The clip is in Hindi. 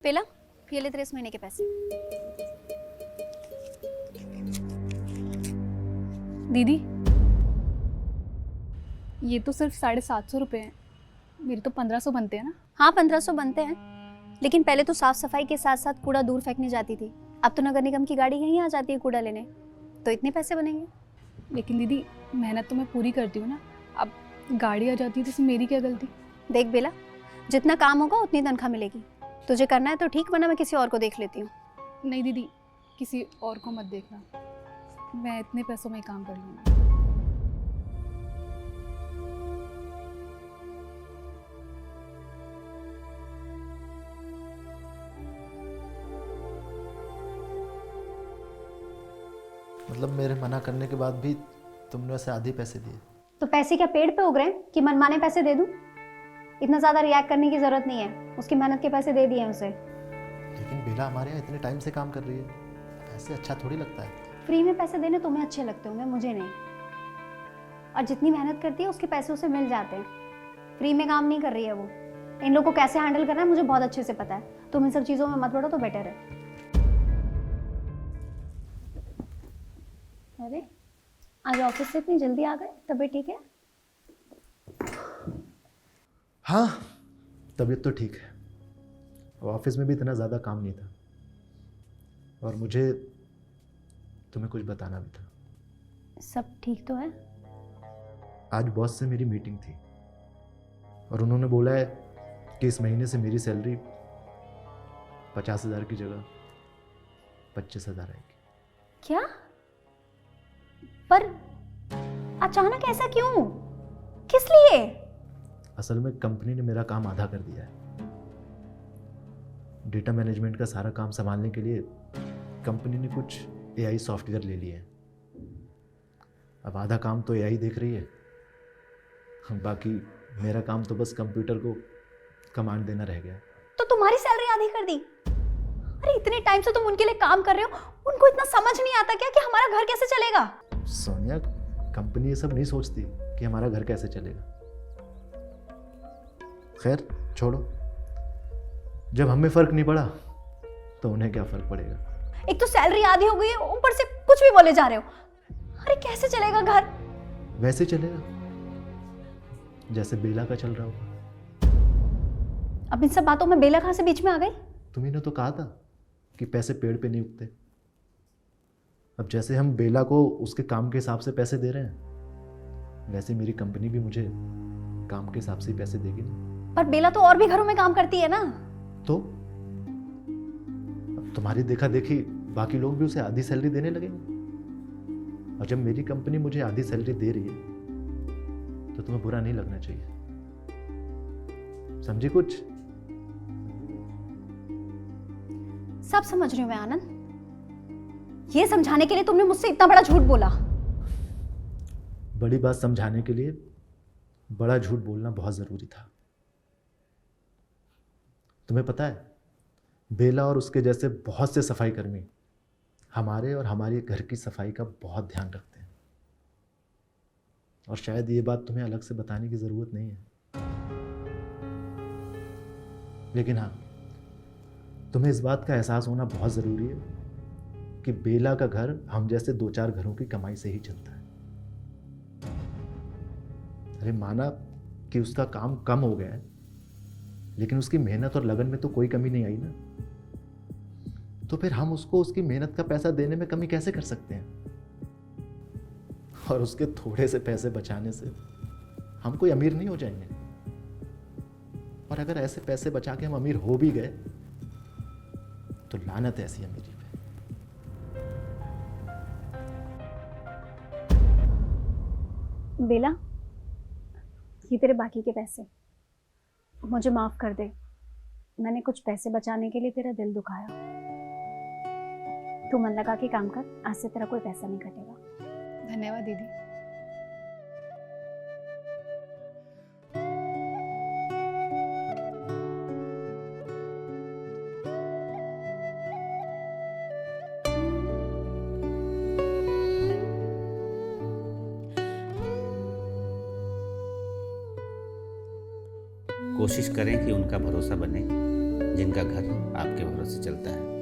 पेला, ये ले तेरे इस महीने के पैसे। दीदी, ये तो सिर्फ 750 रुपये हैं। मेरे तो 1500 बनते हैं ना। हाँ 1500 बनते हैं, लेकिन पहले तो साफ सफाई के साथ साथ कूड़ा दूर फेंकने जाती थी। अब तो नगर निगम की गाड़ी यहीं आ जाती है कूड़ा लेने, तो इतने पैसे बनेंगे। लेकिन दीदी, मेहनत तो मैं पूरी करती हूँ ना। अब गाड़ी आ जाती है तो इसमें मेरी क्या गलती। देख बेला, जितना काम होगा उतनी तनख्वाह मिलेगी। तुझे करना है तो ठीक, वरना मैं किसी और को देख लेती हूँ। नहीं दीदी, किसी और को मत देखना, मैं इतने पैसों में काम कर लूँगी। मतलब मेरे मना करने के बाद भी तुमने उसे आधे पैसे दिए? तो पैसे क्या पेड़ पे उग रहे हैं कि मनमाने पैसे दे दूँ? इतना ज़्यादा रिएक्ट करने की ज़रूरत नहीं है, उसकी मेहनत के पैसे दे दिए हैं उसे। लेकिन बेला हमारे यहाँ इतने टाइम से काम कर रही है, ऐसे अच्छा थोड़ी लगता है। फ्री में पैसे देने तुम्हें अच्छे लगते होंगे, मुझे नहीं। और जितनी मेहनत करती है उसके पैसे उसे मिल जाते हैं। फ्री में काम नहीं कर रही है वो। इन लोगों को कैसे हैंडल करना है मुझे बहुत अच्छे से पता है। तुम इन सब चीज़ों में मत पड़ो तो बेटर है। अरे आज ऑफिस से इतनी जल्दी आ गए, तबीयत ठीक है? हाँ, तबीयत तो ठीक है। ऑफिस में भी इतना ज़्यादा काम नहीं था, और मुझे तुम्हें कुछ बताना भी था। सब ठीक तो है? आज बॉस से मेरी मीटिंग थी और उन्होंने बोला है कि इस महीने से मेरी सैलरी 50,000 की जगह 25,000 आएगी। क्या? पर अचानक ऐसा क्यों? किस लिए? असल में कंपनी ने मेरा काम आधा कर दिया है। डेटा मैनेजमेंट का सारा काम संभालने के लिए कंपनी ने कुछ एआई सॉफ्टवेयर ले लिए हैं। अब आधा काम तो एआई देख रही है, बाकी मेरा काम तो बस कंप्यूटर को कमांड देना रह गया है। तो तुम्हारी सैलरी आधी कर दी? अरे इतने टाइम से तुम उनके लिए काम कर रहे हो, उनको इतना समझ नहीं आता क्या कि हमारा घर कैसे चलेगा? सोनिया, कंपनी ये सब नहीं सोचती कि हमारा घर कैसे चलेगा। खैर छोड़ो, जब हमें फर्क नहीं पड़ा तो उन्हें क्या फर्क पड़ेगा। एक तो सैलरी आधी हो गई है, ऊपर से कुछ भी बोले जा रहे हो। अरे कैसे चलेगा घर? वैसे चलेगा जैसे बेला का चल रहा होगा। अब इन सब बातों में बेला कहाँ से बीच में आ गई? तुम्ही ने तो कहा था कि पैसे पेड़ पे नहीं उगते। अब जैसे हम बेला को उसके काम के हिसाब से पैसे दे रहे हैं, वैसे मेरी कंपनी भी मुझे काम के हिसाब से ही पैसे देगी ना। पर बेला तो और भी घरों में काम करती है ना। तो अब तुम्हारी देखा देखी बाकी लोग भी उसे आधी सैलरी देने लगेंगे, और जब मेरी कंपनी मुझे आधी सैलरी दे रही है तो तुम्हें बुरा नहीं लगना चाहिए। समझी कुछ? सब समझ रही हूँ मैं आनंद। ये समझाने के लिए तुमने मुझसे इतना बड़ा झूठ बोला? बड़ी बात समझाने के लिए बड़ा झूठ बोलना बहुत ज़रूरी था। तुम्हें पता है, बेला और उसके जैसे बहुत से सफाई कर्मी हमारे और हमारे घर की सफाई का बहुत ध्यान रखते हैं, और शायद ये बात तुम्हें अलग से बताने की ज़रूरत नहीं है। लेकिन हाँ, तुम्हें इस बात का एहसास होना बहुत ज़रूरी है कि बेला का घर हम जैसे 2-4 घरों की कमाई से ही चलता है। अरे माना कि उसका काम कम हो गया है, लेकिन उसकी मेहनत और लगन में तो कोई कमी नहीं आई ना। तो फिर हम उसको उसकी मेहनत का पैसा देने में कमी कैसे कर सकते हैं? और उसके थोड़े से पैसे बचाने से हम कोई अमीर नहीं हो जाएंगे। और अगर ऐसे पैसे बचा के हम अमीर हो भी गए तो लानत है ऐसी अमीरी पे। बेला, ये तेरे बाकी के पैसे, मुझे माफ कर दे। मैंने कुछ पैसे बचाने के लिए तेरा दिल दुखाया। तू मन लगा के काम कर, आज से तेरा कोई पैसा नहीं कटेगा। धन्यवाद दीदी। कोशिश करें कि उनका भरोसा बने जिनका घर आपके भरोसे चलता है।